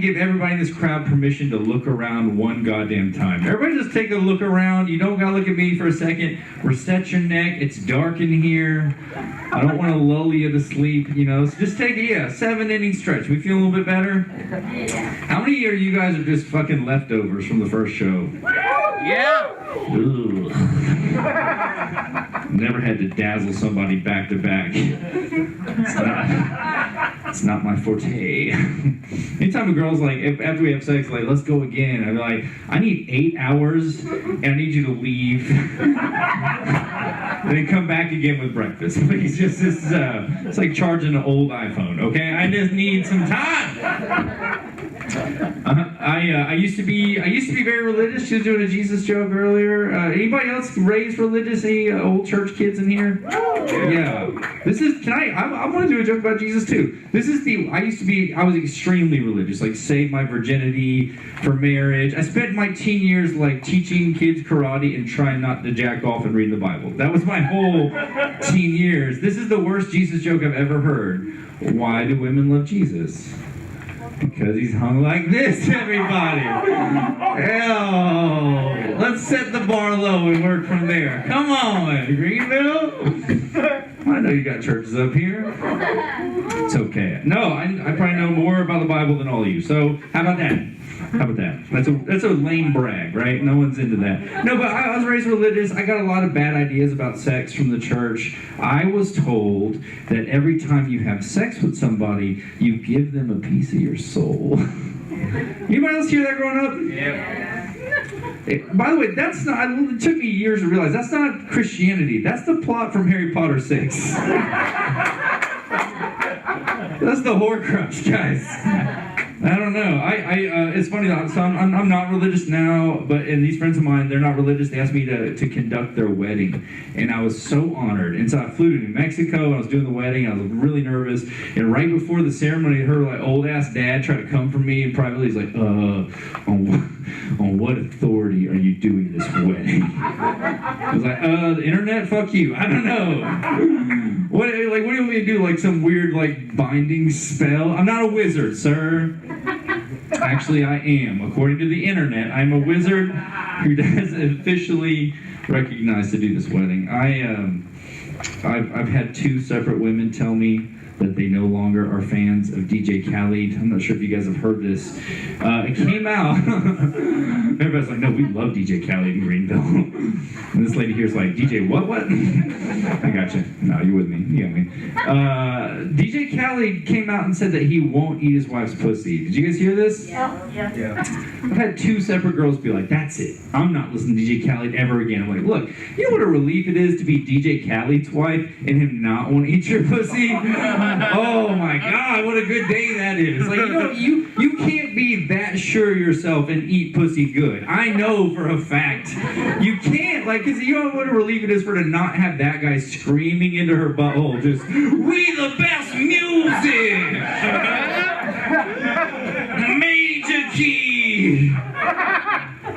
give everybody in this crowd permission to look around one goddamn time. Everybody just take a look around. You don't gotta look at me for a second. Reset your neck. It's dark in here. I don't want to lull you to sleep, so just take a 7-inning stretch. We feel a little bit better? How many of you guys are just fucking leftovers from the first show? Yeah. Ugh. Never had to dazzle somebody back to back. It's not my forte. Anytime a girl's like, after we have sex, like, let's go again, I'm like, I need 8 hours and I need you to leave. And then come back again with breakfast. It's just it's like charging an old iPhone, okay? I just need some time. I used to be very religious. She was doing a Jesus joke earlier. Anybody else raised religious? Any old church kids in here? Yeah. I want to do a joke about Jesus too. I was extremely religious, like saved my virginity for marriage. I spent my teen years like teaching kids karate and trying not to jack off and read the Bible. That was my whole teen years. This is the worst Jesus joke I've ever heard. Why do women love Jesus? Because he's hung like this, everybody. Hell, let's set the bar low and work from there. Come on, Greenville. I know you got churches up here. It's okay. No, I probably know more about the Bible than all of you. So how about that? How about that? That's a lame brag, right? No one's into that. No, but I was raised religious. I got a lot of bad ideas about sex from the church. I was told that every time you have sex with somebody, you give them a piece of your soul. Anybody else hear that growing up? Yeah. By the way, that's not. It took me years to realize that's not Christianity. That's the plot from Harry Potter 6. That's the Horcrux, guys. I don't know. It's funny though. So I'm not religious now, and these friends of mine, they're not religious. They asked me to conduct their wedding, and I was so honored. And so I flew to New Mexico, and I was doing the wedding. I was really nervous, and right before the ceremony, her like old ass dad tried to come for me, and privately he's like, on what authority are you doing this wedding? I was like, the internet. Fuck you. I don't know. What do you want me to do? Like some weird like binding spell? I'm not a wizard, sir. Actually, I am. According to the internet, I'm a wizard who is officially recognized to do this wedding. I've had 2 separate women tell me that they no longer are fans of DJ Khaled. I'm not sure if you guys have heard this. It came out. Everybody's like, no, we love DJ Khaled in Greenville. And this lady here's like, DJ what? I got you. No, you're with me. You got me. DJ Khaled came out and said that he won't eat his wife's pussy. Did you guys hear this? Yeah. I've had 2 separate girls be like, that's it. I'm not listening to DJ Khaled ever again. I'm like, look, you know what a relief it is to be DJ Khaled's wife and him not want to eat your pussy? Oh my God, what a good day that is. Like, you can't be that sure of yourself and eat pussy good. I know for a fact. You can't, because you know what a relief it is for her to not have that guy screaming into her butthole, just, we the best music! Major key!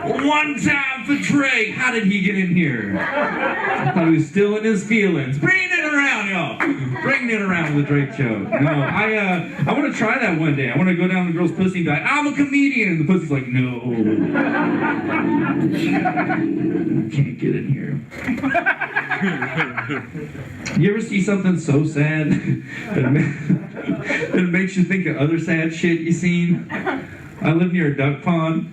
One time for Drake. How did he get in here? I thought he was still in his feelings. Bring it around, y'all. Bring it around with the Drake show. No, I want to try that one day. I want to go down the girl's pussy and be like, I'm a comedian. And the pussy's like, no. Can't get in here. You ever see something so sad that it makes you think of other sad shit you've seen? I live near a duck pond.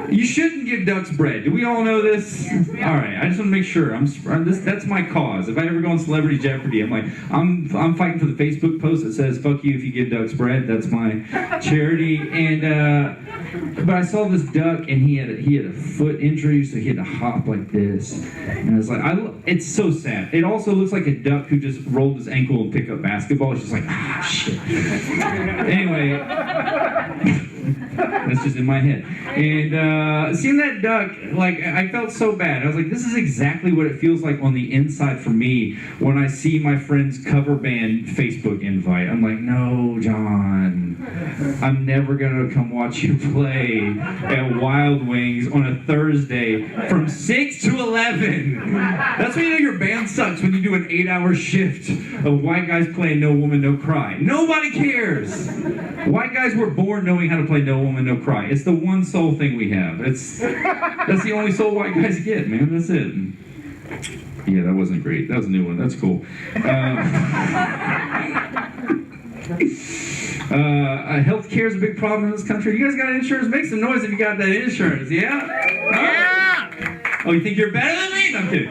You shouldn't give ducks bread. Do we all know this? All right, I just want to make sure. That's my cause. If I ever go on Celebrity Jeopardy, I'm fighting for the Facebook post that says "fuck you if you give ducks bread." That's my charity. And but I saw this duck, and he had a foot injury, so he had to hop like this. And I was like, it's so sad. It also looks like a duck who just rolled his ankle and picked up basketball. It's just like, shit. Anyway. That's just in my head. And seeing that duck, I felt so bad. I was like, this is exactly what it feels like on the inside for me when I see my friend's cover band Facebook invite. I'm like, no, John. I'm never gonna come watch you play at Wild Wings on a Thursday from 6 to 11. That's when you know your band sucks, when you do an 8-hour shift of white guys playing No Woman, No Cry. Nobody cares. White guys were born knowing how to play No Woman, No Cry. It's the one soul thing we have. That's the only soul white guys get, man. That's it. Yeah, that wasn't great. That was a new one. That's cool. Healthcare is a big problem in this country. You guys got insurance? Make some noise if you got that insurance. Yeah? Yeah! Oh, you think you're better than me? No, I'm kidding.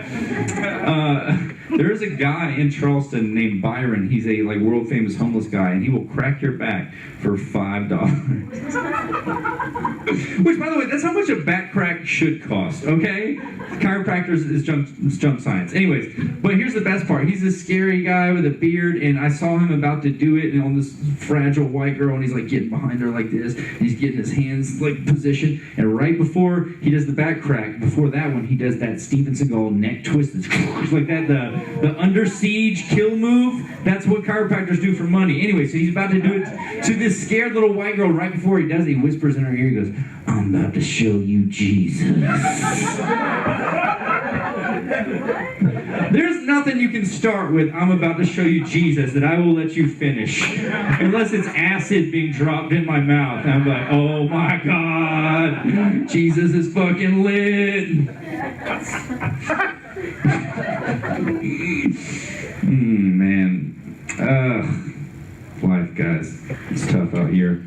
There is a guy in Charleston named Byron. He's a world famous homeless guy, and he will crack your back for $5. Which, by the way, that's how much a back crack should cost. Okay, chiropractors is junk science. Anyways, but here's the best part. He's a scary guy with a beard, and I saw him about to do it, and on this fragile white girl, and he's getting behind her like this, and he's getting his hands positioned, and right before he does the back crack, before that one, he does that Steven Seagal neck twist. It's like that, the under siege kill move. That's what chiropractors do for money. Anyway, so he's about to do it to this scared little white girl. Right before he does it, he whispers in her ear, he goes, "I'm about to show you Jesus." There's nothing you can start with, "I'm about to show you Jesus," that I will let you finish. Unless it's acid being dropped in my mouth. And I'm like, oh my God, Jesus is fucking lit. Man. Life, guys. It's tough out here.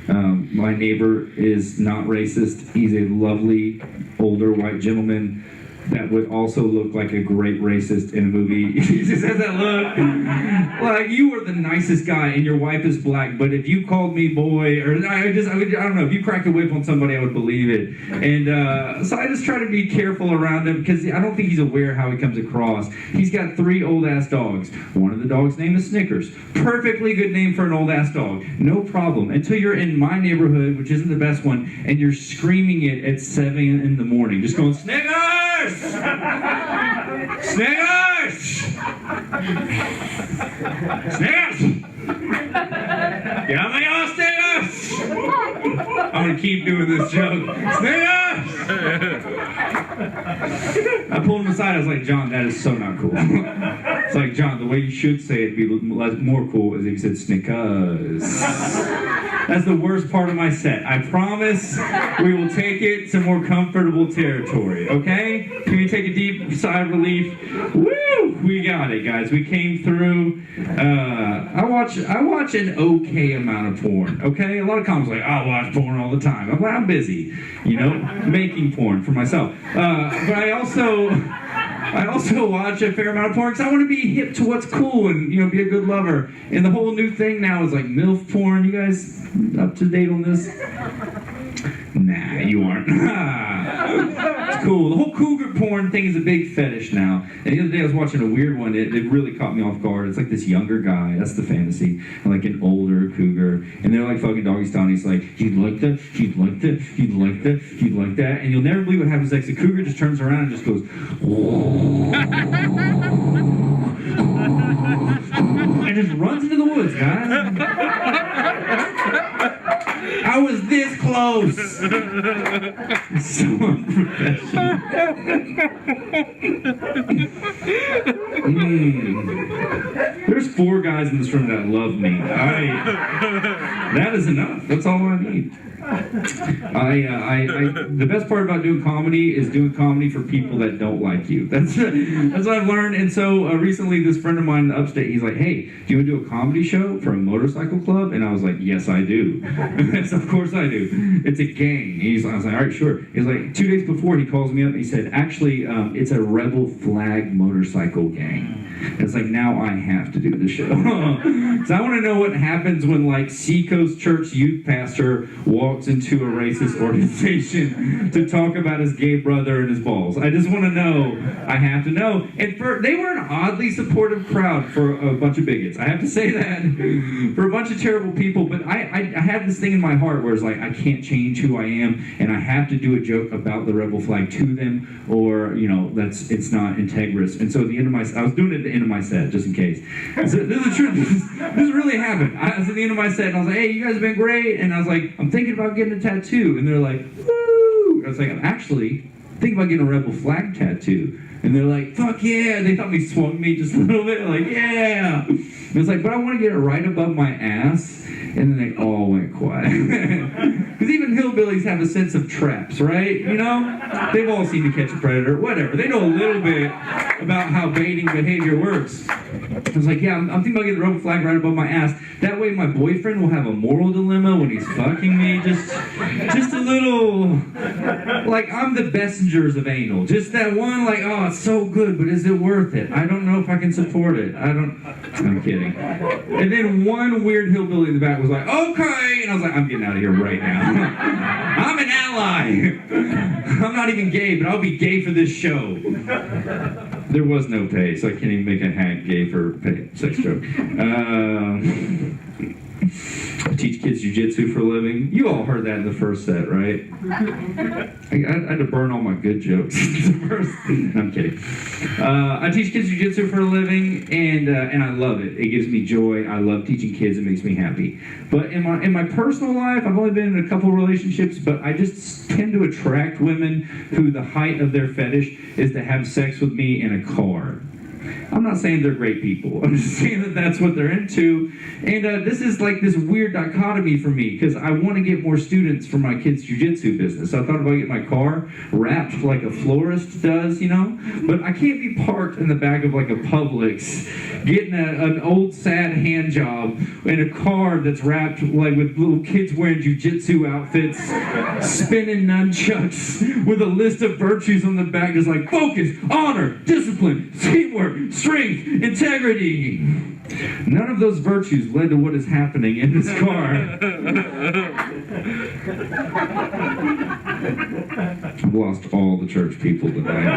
My neighbor is not racist. He's a lovely, older white gentleman that would also look like a great racist in a movie. He just has that look. Like, you are the nicest guy and your wife is black, but if you called me boy, or I don't know, if you cracked a whip on somebody, I would believe it. And so I just try to be careful around him, because I don't think he's aware how he comes across. He's got 3 old-ass dogs. One of the dogs' name is Snickers. Perfectly good name for an old-ass dog. No problem. Until you're in my neighborhood, which isn't the best one, and you're screaming it at 7 in the morning. Just going, "Snickers! Snickers! Snickers! Got me all Snickers!" I'm gonna keep doing this joke. Snickers! I pulled him aside. I was like, "John, that is so not cool." It's like, "John, the way you should say it, be more cool, is if you said Snickers." That's the worst part of my set. I promise we will take it to more comfortable territory, okay? Can we take a deep sigh of relief? Woo! We got it, guys. We came through. I watch an okay amount of porn, okay? A lot of comics like, "I watch porn all the time." I'm busy, making porn for myself. But I also watch a fair amount of porn because I want to be hip to what's cool and, be a good lover. And the whole new thing now is MILF porn. You guys up to date on this? Nah, you aren't. It's cool. The whole cougar porn thing is a big fetish now. And the other day I was watching a weird one. It really caught me off guard. It's this younger guy. That's the fantasy. And an older cougar. And they're fucking doggy style. And he's like, "You'd like that? You'd like that? You'd like that? You'd like that?" And you'll never believe what happens next. The cougar just turns around and just goes, and just runs into the woods, guys. I was this close. So unprofessional. There's 4 guys in this room that love me. That is enough. That's all I need. The best part about doing comedy is doing comedy for people that don't like you. That's what I've learned. And so recently, this friend of mine in upstate, he's like, "Hey, do you want to do a comedy show for a motorcycle club?" And I was like, "Yes, I do." So of course I do. It's a gang. I was like, "All right, sure." He's like, 2 days before, he calls me up and he said, "Actually, it's a rebel flag motorcycle gang." And it's now I have to do the show. So I want to know what happens when Seacoast Church youth pastor walks into a racist organization to talk about his gay brother and his balls? I just want to know. I have to know. And they were an oddly supportive crowd for a bunch of bigots. I have to say that. For a bunch of terrible people. But I have this thing in my heart where it's like, I can't change who I am, and I have to do a joke about the rebel flag to them, or, you know, it's not integrous. And so at the end of I was doing it at the end of my set, just in case. So this is the truth. This really happened. I was at the end of my set, and I was like, hey, you guys have been great. And I was like, I'm thinking about getting a tattoo. And they're like, woo! I was like, I'm actually thinking about getting a rebel flag tattoo. And they're like, fuck yeah. They thought me swung me just a little bit. Like, yeah. And it's like, but I want to get it right above my ass. And then they all went quiet. Because even hillbillies have a sense of traps, right? You know? They've all seen To Catch a Predator, whatever. They know a little bit about how baiting behavior works. I was like, yeah, I'm thinking about getting the rebel flag right above my ass. That way my boyfriend will have a moral dilemma when he's fucking me. Just a little, like, I'm the Bessengers of anal. Just that one, like, oh, it's so good, but is it worth it? I don't know if I can support it. I'm kidding. And then one weird hillbilly in the back was like, okay. And I was like, I'm getting out of here right now. I'm an ally. I'm not even gay, but I'll be gay for this show. There was no pay, so I can't even make a hack gay for pay. Sex joke. I teach kids jiu-jitsu for a living. You all heard that in the first set, right? I had to burn all my good jokes. I'm kidding. I teach kids jiu-jitsu for a living, and I love it. It gives me joy. I love teaching kids. It makes me happy. But in my personal life, I've only been in a couple relationships, but I just tend to attract women who the height of their fetish is to have sex with me in a car. I'm not saying they're great people. I'm just saying that that's what they're into. And this is like this weird dichotomy for me, because I want to get more students for my kids' jiu-jitsu business. So I thought about getting my car wrapped like a florist does, you know? But I can't be parked in the back of like a Publix, getting an old sad hand job in a car that's wrapped like with little kids wearing jiu-jitsu outfits, spinning nunchucks with a list of virtues on the back, just like focus, honor, discipline, teamwork, strength, integrity. None of those virtues led to what is happening in this car. I've lost all the church people tonight.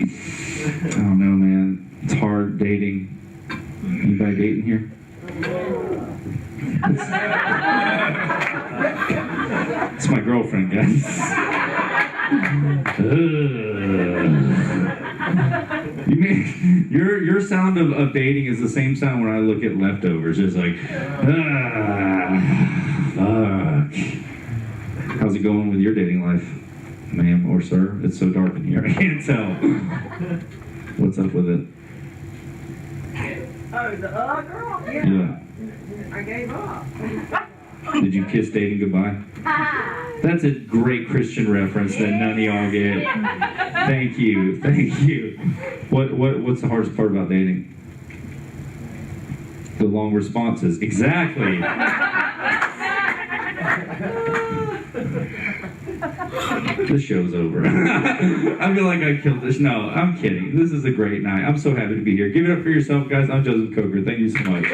I don't know, man. It's hard dating. Anybody dating here? It's my girlfriend, guys. Your sound of dating is the same sound when I look at leftovers. It's like, fuck. How's it going with your dating life, ma'am or sir? It's so dark in here, I can't tell. What's up with it? Oh, the girl? Yeah. I gave up. Did you kiss dating goodbye? That's a great Christian reference that none of y'all get. Thank you. What's the hardest part about dating? The long responses. Exactly. The show's over. I feel like I killed this. No, I'm kidding. This is a great night. I'm so happy to be here. Give it up for yourself, guys. I'm Joseph Coker. Thank you so much.